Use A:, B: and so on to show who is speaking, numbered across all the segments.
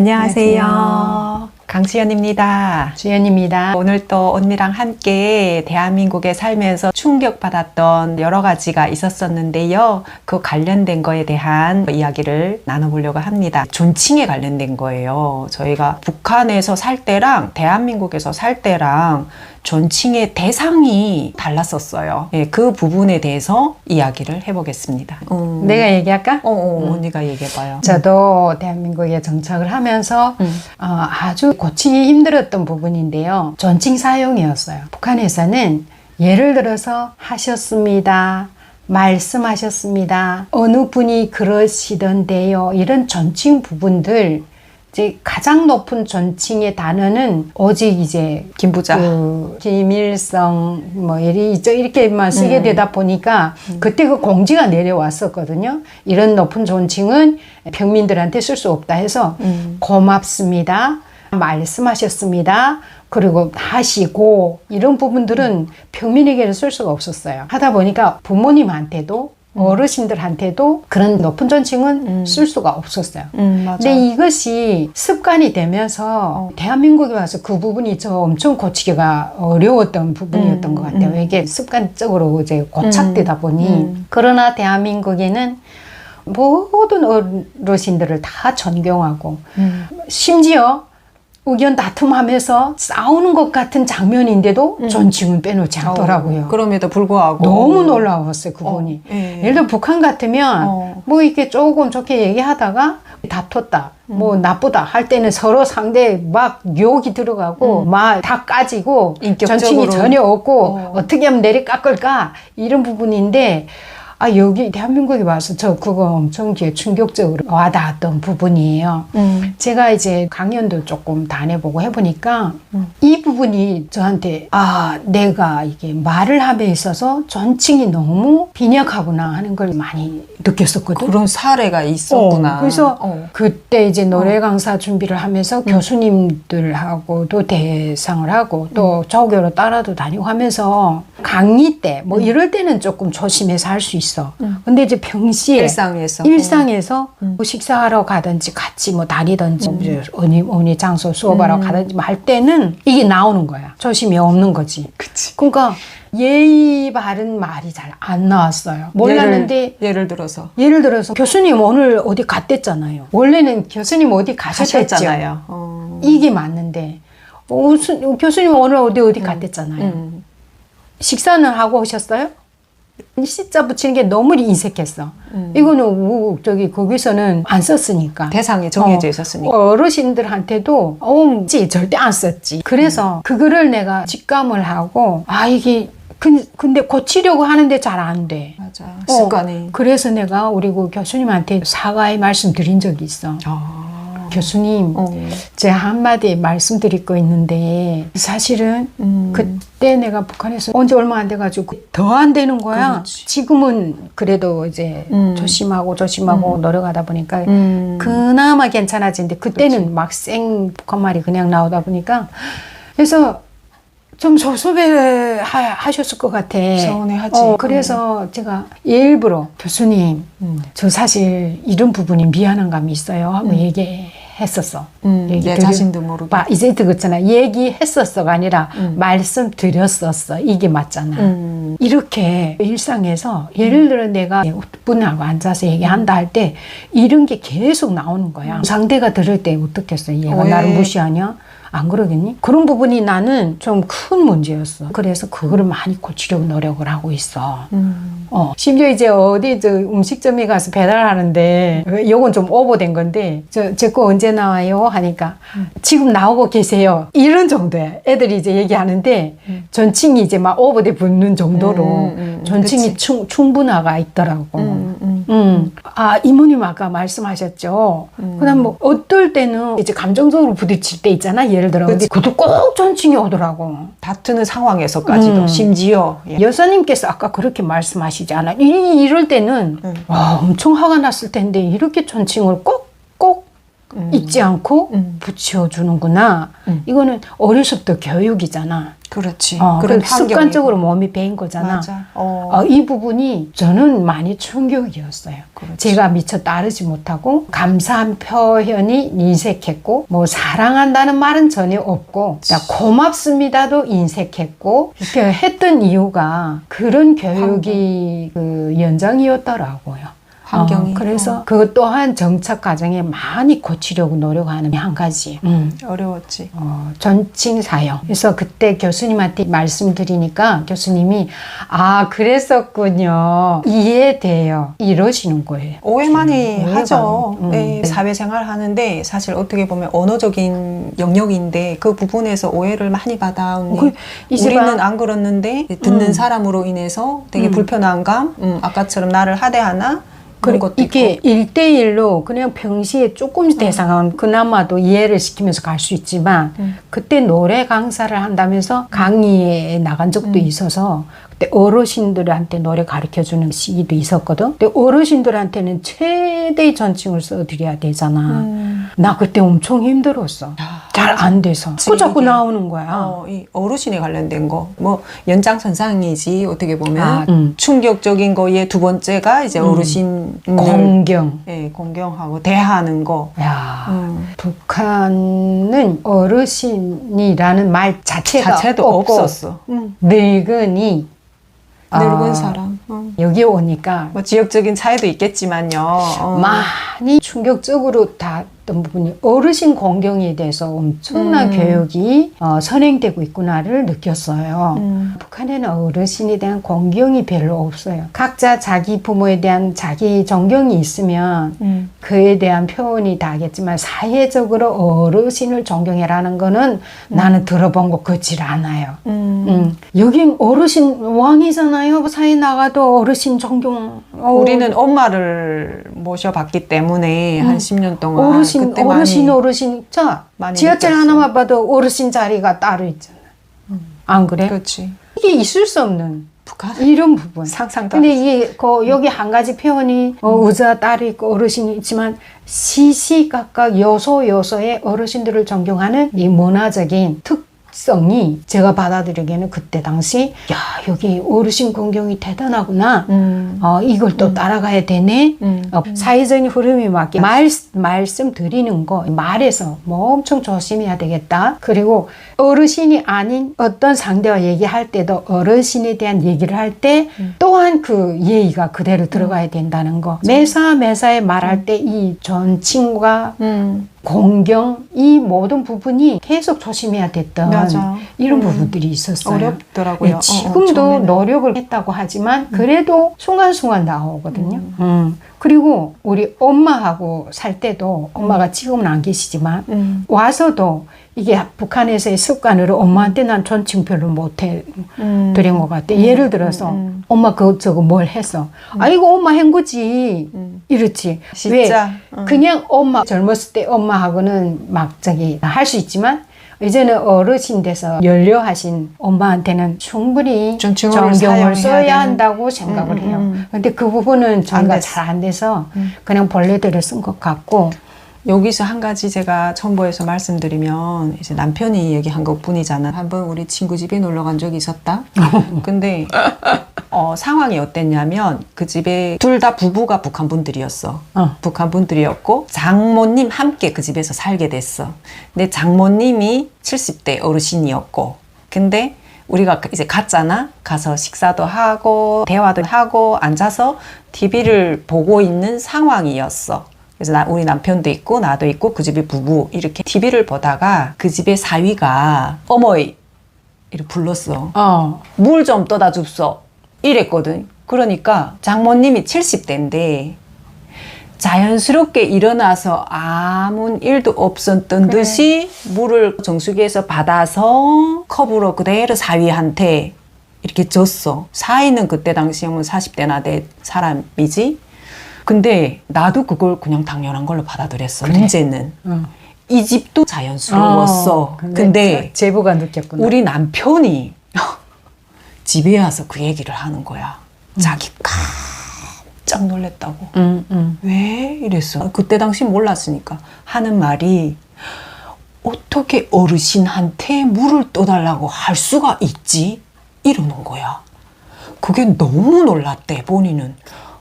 A: 안녕하세요. 강수연입니다.
B: 주연입니다.
A: 오늘 또 언니랑 함께 대한민국에 살면서 충격받았던 여러 가지가 있었었는데요. 그 관련된 거에 대한 이야기를 나눠보려고 합니다. 존칭에 관련된 거예요. 저희가 북한에서 살 때랑 대한민국에서 살 때랑 존칭의 대상이 달랐었어요. 예, 그 부분에 대해서 이야기를 해보겠습니다.
B: 내가 얘기할까?
A: 언니가 얘기해봐요.
B: 저도 대한민국에 정착을 하면서 아주 고치기 힘들었던 부분인데요. 존칭 사용이었어요. 북한에서는 예를 들어서 하셨습니다. 말씀하셨습니다. 어느 분이 그러시던데요. 이런 존칭 부분들 이제 가장 높은 존칭의 단어는 오직 이제
A: 김부자,
B: 김일성 뭐 이렇게만 쓰게 되다 보니까 그때 그 공지가 내려왔었거든요. 이런 높은 존칭은 평민들한테 쓸 수 없다 해서 고맙습니다. 말씀하셨습니다. 그리고 하시고 이런 부분들은 평민에게는 쓸 수가 없었어요. 하다 보니까 부모님한테도 어르신들한테도 그런 높은 존칭은 쓸 수가 없었어요.
A: 맞아.
B: 근데 이것이 습관이 되면서 대한민국에 와서 그 부분이 저 엄청 고치기가 어려웠던 부분이었던 것 같아요. 이게 습관적으로 이제 고착되다 보니. 그러나 대한민국에는 모든 어르신들을 다 존경하고 심지어 의견 다툼하면서 싸우는 것 같은 장면인데도 존칭은 빼놓지 않더라고요.
A: 그럼에도 불구하고
B: 너무 놀라웠어요, 그분이. 예를 들어 북한 같으면 뭐 이렇게 조금 좋게 얘기하다가 다퉜다, 뭐 나쁘다 할 때는 서로 상대 막 욕이 들어가고 말 다 까지고 존칭이 전혀 없고 어떻게 하면 내리 깎을까 이런 부분인데 여기 대한민국에 와서 저 그거 엄청 충격적으로 와닿았던 부분이에요. 제가 이제 강연도 조금 다녀보고 해보니까 이 부분이 저한테 내가 이게 말을 함에 있어서 존칭이 너무 빈약하구나 하는 걸 많이 느꼈었거든.
A: 그런 사례가 있었구나.
B: 그래서 그때 이제 노래 강사 준비를 하면서 교수님들하고도 대상을 하고 또 조교로 따라도 다니고 하면서 강의 때 뭐 이럴 때는 조금 조심해서 할 수 있어. 근데 이제 평시에 일상에서 뭐 식사하러 가든지 같이 뭐 다니든지 어느 장소 수업하러 가든지 할 때는 이게 나오는 거야. 조심이 없는 거지.
A: 그치.
B: 그러니까 예의 바른 말이 잘 안 나왔어요. 몰랐는데
A: 예를 들어서
B: 교수님 오늘 어디 갔댔잖아요. 원래는 교수님 어디 가셨잖아요. 이게 맞는데 교수님 오늘 어디 갔댔잖아요. 식사는 하고 오셨어요? 시자 붙이는 게 너무 인색했어. 이거는 거기서는 안 썼으니까.
A: 대상이 정해져 있었으니까.
B: 어르신들한테도 절대 안 썼지. 그래서 그거를 내가 직감을 하고 이게 근데 고치려고 하는데 잘 안 돼.
A: 맞아. 습관이.
B: 그래서 내가 우리 그 교수님한테 사과의 말씀 드린 적이 있어. 교수님, 제가 한마디 말씀드릴 거 있는데 사실은 그때 내가 북한에서 온 지 얼마 안 돼가지고 더 안 되는 거야.
A: 그렇지.
B: 지금은 그래도 이제 조심하고 노력하다 보니까 그나마 괜찮아지는데 그때는 막 생 북한말이 그냥 나오다 보니까 그래서 좀 섭섭해 하셨을 것 같아.
A: 서운해하지.
B: 그래서 제가 일부러 교수님, 저 사실 이런 부분이 미안한 감이 있어요 하고 얘기했었어.
A: 내 자신도 모르게.
B: 이제 그렇잖아. 얘기했었어가 아니라 말씀드렸었어. 이게 맞잖아. 이렇게 일상에서 예를 들어 내가 분하고 앉아서 얘기한다 할 때 이런 게 계속 나오는 거야. 상대가 들을 때 어떻겠어? 얘가 나를 무시하냐? 안 그러겠니? 그런 부분이 나는 좀 큰 문제였어. 그래서 그거를 많이 고치려고 노력을 하고 있어. 심지어 이제 어디 음식점에 가서 배달하는데 요건 좀 오버된 건데 제 거 언제 나와요? 하니까 지금 나오고 계세요. 이런 정도야. 애들이 이제 얘기하는데 존칭이 이제 막 오버돼 붙는 정도로 존칭이 충분화가 있더라고. 이모님 아까 말씀하셨죠. 그다음 뭐 어떨 때는 이제 감정적으로 부딪힐 때 있잖아. 예를 들어. 근데 그것도 꼭 존칭이 오더라고.
A: 다투는 상황에서까지도 심지어
B: 여사님께서 아까 그렇게 말씀하시지 않아? 이럴 때는 엄청 화가 났을 텐데 이렇게 존칭을 꼭 잊지 않고 붙여주는구나. 이거는 어려서부터 교육이잖아.
A: 그렇지.
B: 그런 습관적으로 몸이 배인 거잖아.
A: 맞아.
B: 이 부분이 저는 많이 충격이었어요.
A: 그렇지.
B: 제가 미처 따르지 못하고 감사한 표현이 인색했고 뭐 사랑한다는 말은 전혀 없고 고맙습니다도 인색했고 이렇게 했던 이유가 그런 교육이 그 연장이었더라고요.
A: 환경이.
B: 그래서 그것 또한 정착 과정에 많이 고치려고 노력하는 한 가지.
A: 어려웠지.
B: 존칭 사용. 그래서 그때 교수님한테 말씀드리니까 교수님이 그랬었군요. 이해돼요. 이러시는 거예요.
A: 오해 많이 하죠.
B: 네.
A: 사회생활 하는데 사실 어떻게 보면 언어적인 영역인데 그 부분에서 오해를 많이 받아. 우리는 안 그렇는데 듣는 사람으로 인해서 되게 불편한 감, 아까처럼 나를 하대하나? 그런 것도
B: 이게
A: 있고.
B: 1대1로 그냥 평시에 조금 대상은 그나마도 이해를 시키면서 갈 수 있지만 그때 노래 강사를 한다면서 강의에 나간 적도 있어서 그때 어르신들한테 노래 가르쳐주는 시기도 있었거든. 근데 어르신들한테는 최대의 존칭을 써드려야 되잖아. 나 그때 엄청 힘들었어. 잘 안 돼서. 그 자꾸 나오는 거야.
A: 이 어르신에 관련된 거. 뭐 연장선상이지 어떻게 보면. 충격적인 거에 두 번째가 이제 어르신
B: 공경.
A: 예, 공경하고 대하는 거.
B: 북한은 어르신이라는 말 자체도 없고
A: 없었어.
B: 늙은이
A: 늙은 사람.
B: 여기 오니까
A: 뭐 지역적인 차이도 있겠지만요.
B: 많이 충격적으로 닿았던 부분이 어르신 공경에 대해서 엄청난 교육이 선행되고 있구나를 느꼈어요. 북한에는 어르신에 대한 공경이 별로 없어요. 각자 자기 부모에 대한 자기 존경이 있으면 그에 대한 표현이 다겠지만 사회적으로 어르신을 존경해라는 거는 나는 들어본 거 그렇지 않아요. 여긴 어르신 왕이잖아요. 사회 나가도 어르신 존경.
A: 우리는 엄마를 모셔봤기 때문에 한 10년 동안
B: 어르신. 자,
A: 많이
B: 지하철
A: 느꼈어.
B: 하나만 봐도 어르신 자리가 따로 있잖아. 안 그래?
A: 그렇지.
B: 이게 있을 수 없는
A: 북한
B: 이런 부분.
A: 상상도.
B: 근데 이게 여기 한 가지 표현이 의자 따로 있고 어르신이 있지만 시시각각 요소요소의 어르신들을 존경하는 이 문화적인 특성이 제가 받아들이기에는 그때 당시 여기 어르신 공경이 대단하구나. 이걸 또 따라가야 되네. 사회적인 흐름에 맞게 말씀드리는 거 말에서 뭐 엄청 조심해야 되겠다. 그리고 어르신이 아닌 어떤 상대와 얘기할 때도 어르신에 대한 얘기를 할 때 또한 그 예의가 그대로 들어가야 된다는 거. 매사에 말할 때 이 존칭과 공경 이 모든 부분이 계속 조심해야 됐던
A: 맞아.
B: 이런 부분들이 있었어요.
A: 어렵더라고요.
B: 지금도
A: 처음에는.
B: 노력을 했다고 하지만 그래도 순간순간 나오거든요. 그리고 우리 엄마하고 살 때도 엄마가 지금은 안 계시지만 와서도 이게 북한에서의 습관으로 엄마한테 난 존칭 별로 못해 드린 것 같아. 예를 들어서 엄마 저거 뭘 했어. 이거 엄마 한 거지. 이렇지.
A: 진짜.
B: 왜? 그냥 엄마 젊었을 때 엄마하고는 막 할 수 있지만 이제는 어르신 돼서 연료하신 엄마한테는 충분히
A: 존칭어를
B: 존경을
A: 사용해야
B: 써야
A: 되는.
B: 한다고 생각을 해요. 근데 그 부분은 저희가 잘 안 돼서 그냥 본래대로 쓴 것 같고
A: 여기서 한 가지 제가 첨부해서 말씀드리면 이제 남편이 얘기한 것 뿐이잖아. 한번 우리 친구 집에 놀러 간 적이 있었다. 근데 상황이 어땠냐면 그 집에 둘 다 부부가 북한 분들이었어. 북한 분들이었고 장모님 함께 그 집에서 살게 됐어. 근데 장모님이 70대 어르신이었고 근데 우리가 이제 갔잖아. 가서 식사도 하고 대화도 하고 앉아서 TV를 보고 있는 상황이었어. 그래서 우리 남편도 있고 나도 있고 그 집에 부부 이렇게 TV를 보다가 그 집의 사위가 어머이 이렇게 불렀어. 물 좀 떠다 줍소 이랬거든. 그러니까 장모님이 70대인데 자연스럽게 일어나서 아무 일도 없었던 듯이 물을 정수기에서 받아서 컵으로 그대로 사위한테 이렇게 줬어. 사위는 그때 당시에 40대나 된 사람이지. 근데 나도 그걸 그냥 당연한 걸로 받아들였어. 문제는 이 집도 자연스러웠어. 근데
B: 제보가 느꼈구나.
A: 우리 남편이 집에 와서 그 얘기를 하는 거야. 자기가 깜짝 놀랐다고. 왜 이랬어? 그때 당시 몰랐으니까. 하는 말이 어떻게 어르신한테 물을 떠달라고 할 수가 있지? 이러는 거야. 그게 너무 놀랐대, 본인은.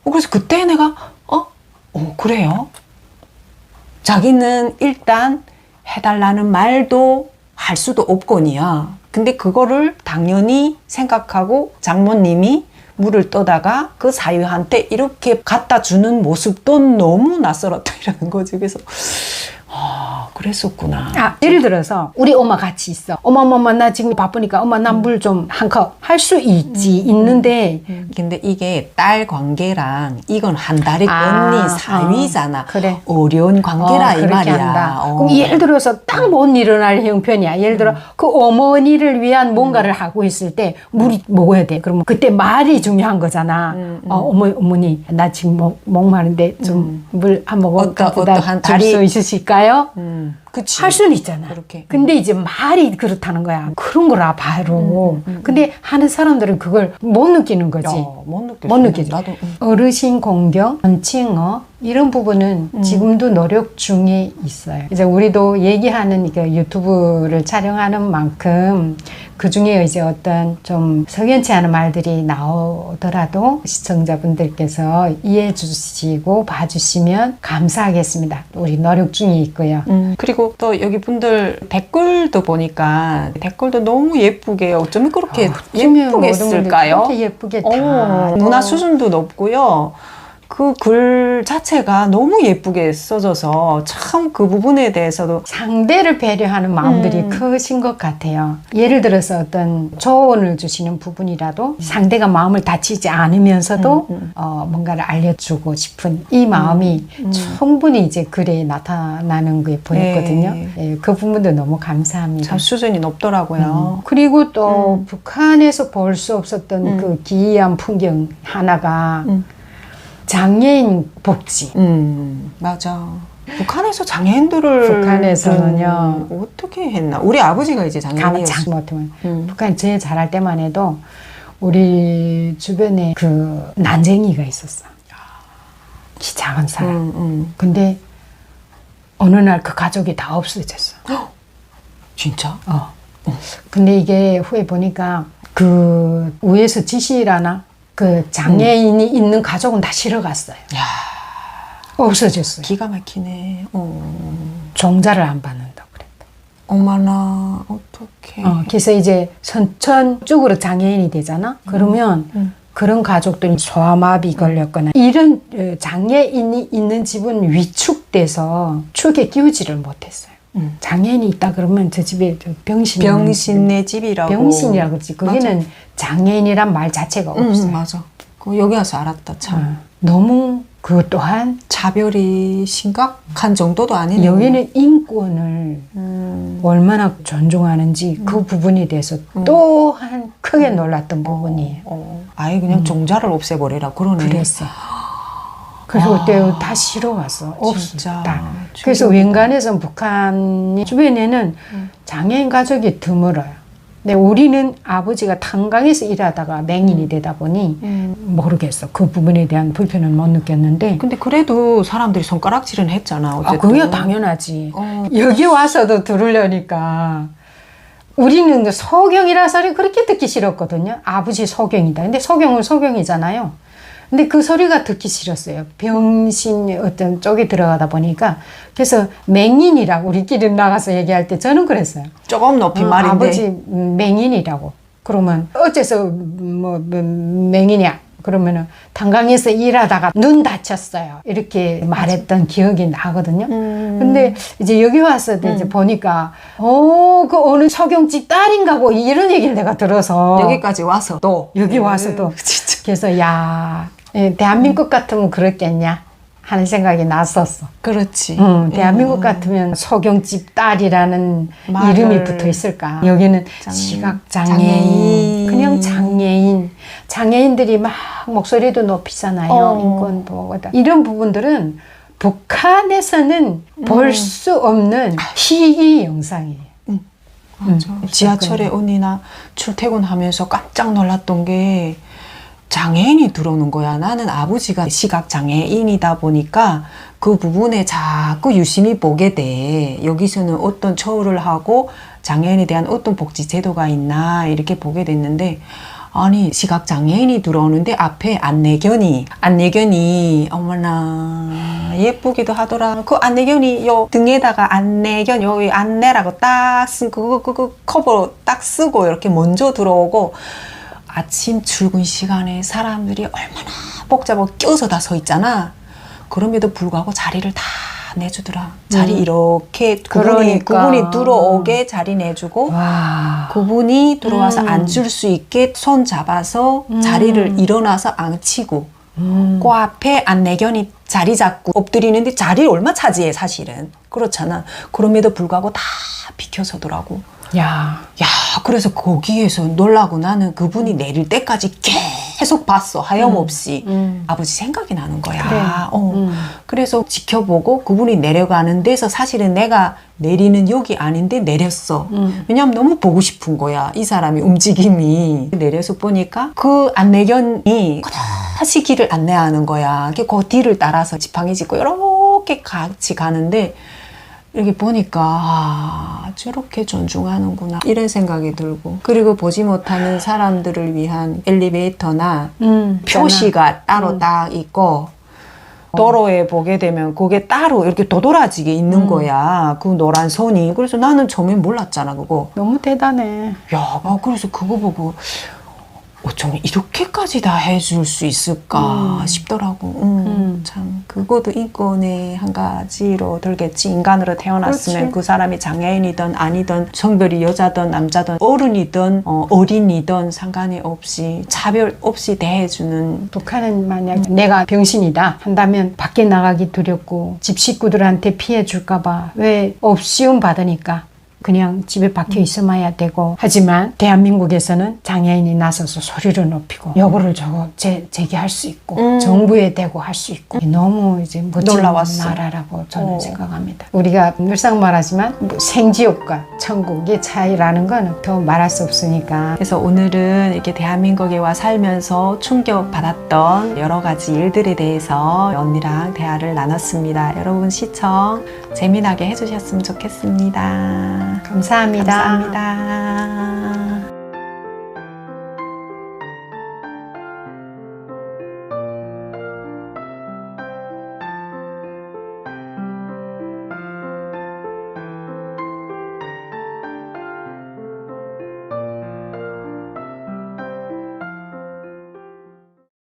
A: 그래서 그때 내가 그래요? 자기는 일단 해달라는 말도 할 수도 없거니와. 근데 그거를 당연히 생각하고 장모님이 물을 떠다가 그 사유한테 이렇게 갖다 주는 모습도 너무 낯설었다 이러는 거지. 그래서 그랬었구나.
B: 예를 들어서 우리 엄마 같이 있어. 엄마 나 지금 바쁘니까 엄마 나 물 좀 한 컵 할 수 있지 있는데
A: 근데 이게 딸 관계랑 이건 한 달의 언니 사위잖아.
B: 그래.
A: 어려운 관계라 이
B: 그렇게
A: 말이야.
B: 한다. 그럼 예를 들어서 딱 못 일어날 형편이야. 예를 들어 그 어머니를 위한 뭔가를 하고 있을 때 물이 먹어야 돼. 그러면 그때 말이 중요한 거잖아. 어머니 나 지금 목마른데 좀 물 한 모금 갖다 줄 수 있으실까요?
A: 그치.
B: 할 수는 있잖아.
A: 그렇게.
B: 근데 이제 말이 그렇다는 거야. 그런 거라 바로. 근데 하는 사람들은 그걸 못 느끼는 거지.
A: 못
B: 느끼죠.
A: 나도.
B: 어르신 공경, 언칭어 이런 부분은 지금도 노력 중에 있어요. 이제 우리도 얘기하는 그 유튜브를 촬영하는 만큼 그 중에 이제 어떤 좀 석연치 않은 말들이 나오더라도 시청자분들께서 이해해 주시고 봐주시면 감사하겠습니다. 우리 노력 중에 있고요.
A: 그리고 또 여기 분들 댓글도 보니까 댓글도 너무 예쁘게 어쩌면 그렇게 예쁘게 쓸까요?
B: 그렇게 예쁘게 다.
A: 문화 수준도 높고요. 그 글 자체가 너무 예쁘게 써져서 참 그 부분에 대해서도
B: 상대를 배려하는 마음들이 크신 것 같아요. 예를 들어서 어떤 조언을 주시는 부분이라도 상대가 마음을 다치지 않으면서도 뭔가를 알려주고 싶은 이 마음이 충분히 이제 글에 나타나는 게 보였거든요. 예, 그 부분도 너무 감사합니다.
A: 참 수준이 높더라고요.
B: 그리고 또 북한에서 볼 수 없었던 그 기이한 풍경 하나가 장애인 복지.
A: 맞아. 북한에서 장애인들을
B: 북한에서는요.
A: 어떻게 했나? 우리 아버지가 이제 장애인이었어.
B: 못하면 북한 제일 잘할 때만 해도 우리 주변에 그 난쟁이가 있었어. 키 작은 사람. 근데 어느 날 그 가족이 다 없어졌어.
A: 진짜?
B: 근데 이게 후에 보니까 그 위에서 지시라나 그 장애인이 있는 가족은 다 실어갔어요.
A: 야,
B: 없어졌어요.
A: 기가 막히네.
B: 종자를 안 받는다고 그랬다.
A: 어머나, 어떡해.
B: 그래서 이제 선천적으로 장애인이 되잖아. 그러면 그런 가족들이 소아마비 걸렸거나 이런 장애인이 있는 집은 위축돼서 축에 끼우지를 못했어요. 장애인이 있다 그러면 저 집에
A: 병신네 집이라고.
B: 병신이라고 그러지. 거기는 맞아. 장애인이란 말 자체가 없어요.
A: 맞아. 여기 와서 알았다 참.
B: 너무 그 또한
A: 차별이 심각한 정도도 아니네.
B: 여기는 인권을 얼마나 존중하는지 그 부분에 대해서 또한 크게 놀랐던 부분이에요.
A: 아예 그냥 종자를 없애버리라 그러네.
B: 그랬어. 그래서 그때 다 싫어왔어.
A: 진짜.
B: 없다. 그래서 웬간해서 북한 주변에는 장애인 가족이 드물어요. 근데 우리는 아버지가 탄광에서 일하다가 맹인이 되다 보니 모르겠어. 그 부분에 대한 불편은 못 느꼈는데.
A: 근데 그래도 사람들이 손가락질은 했잖아. 어쨌든.
B: 그게 당연하지. 여기 와서도 들으려니까. 우리는 소경이라는 소리 그렇게 듣기 싫었거든요. 아버지 소경이다. 근데 소경은 소경이잖아요. 근데 그 소리가 듣기 싫었어요. 병신 어떤 쪽에 들어가다 보니까. 그래서 맹인이라고 우리끼리 나가서 얘기할 때 저는 그랬어요.
A: 조금 높인 말인데.
B: 아버지 맹인이라고. 그러면 어째서 뭐 맹인이야? 그러면은 탄광에서 일하다가 눈 다쳤어요. 이렇게 말했던 기억이 나거든요. 근데 이제 여기 와서 이제 보니까 그 어느 소경집 딸인가 뭐 이런 얘기를 내가 들어서
A: 여기까지 와서 또
B: 여기 와서도 진짜. 그래서 야 대한민국 같으면 그랬겠냐 하는 생각이 났었어.
A: 그렇지.
B: 대한민국 같으면 소경집 딸이라는 이름이 붙어 있을까. 여기는 시각장애인, 그냥 장애인. 장애인들이 막 목소리도 높이잖아요. 인권 보호다. 이런 부분들은 북한에서는 볼 수 없는 희귀 영상이에요.
A: 맞아. 지하철에 언니나 출퇴근하면서 깜짝 놀랐던 게 장애인이 들어오는 거야. 나는 아버지가 시각 장애인이다 보니까 그 부분에 자꾸 유심히 보게 돼. 여기서는 어떤 처우를 하고 장애인에 대한 어떤 복지 제도가 있나 이렇게 보게 됐는데, 아니 시각 장애인이 들어오는데 앞에 안내견이 어머나 예쁘기도 하더라. 그 안내견이 요 등에다가 안내견 여기 안내라고 딱 쓴 그거 커버 딱 쓰고 이렇게 먼저 들어오고, 아침 출근 시간에 사람들이 얼마나 복잡하고 껴서 다 서 있잖아. 그럼에도 불구하고 자리를 다 내주더라. 자리 이렇게 그분이 들어오게 자리 내주고,
B: 와.
A: 그분이 들어와서 앉을 수 있게 손 잡아서 자리를 일어나서 앉히고, 그 앞에 안내견이 자리 잡고 엎드리는데 자리를 얼마 차지해 사실은. 그렇잖아. 그럼에도 불구하고 다 비켜서더라고.
B: 야.
A: 그래서 거기에서 놀라고 나는 그분이 내릴 때까지 계속 봤어. 하염없이. 아버지 생각이 나는 거야.
B: 그래.
A: 그래서 지켜보고 그분이 내려가는 데서 사실은 내가 내리는 여기 아닌데 내렸어. 왜냐면 너무 보고 싶은 거야. 이 사람이 움직임이. 내려서 보니까 그 안내견이 다시 길을 안내하는 거야. 그 뒤를 따라서 지팡이 짚고 이렇게 같이 가는데, 이렇게 보니까 저렇게 존중하는구나 이런 생각이 들고, 그리고 보지 못하는 사람들을 위한 엘리베이터나 표시가 따로 딱 있고, 도로에 보게 되면 그게 따로 이렇게 도드라지게 있는 거야. 그 노란 선이. 그래서 나는 처음엔 몰랐잖아 그거.
B: 너무 대단해.
A: 그래서 그거 보고 어쩜 이렇게까지 다 해줄 수 있을까 싶더라고. 참 그것도 인권의 한 가지로 들겠지. 인간으로 태어났으면
B: 그렇지.
A: 그 사람이 장애인이든 아니든 성별이 여자든 남자든 어른이든 어린이든 상관이 없이 차별 없이 대해주는.
B: 북한은 만약 내가 병신이다 한다면 밖에 나가기 두렵고 집 식구들한테 피해 줄까봐 왜 없이움 받으니까 그냥 집에 박혀 있어야 되고, 하지만 대한민국에서는 장애인이 나서서 소리를 높이고 요구를 제기할 수 있고 정부에 대고 할 수 있고, 너무 이제 멋진
A: 놀라웠어.
B: 나라라고 저는 생각합니다. 우리가 늘상 말하지만 뭐 생지옥과 천국의 차이라는 건 더 말할 수 없으니까.
A: 그래서 오늘은 이렇게 대한민국에 와 살면서 충격받았던 여러 가지 일들에 대해서 언니랑 대화를 나눴습니다. 여러분 시청 재미나게 해주셨으면 좋겠습니다.
B: 감사합니다.
A: 감사합니다.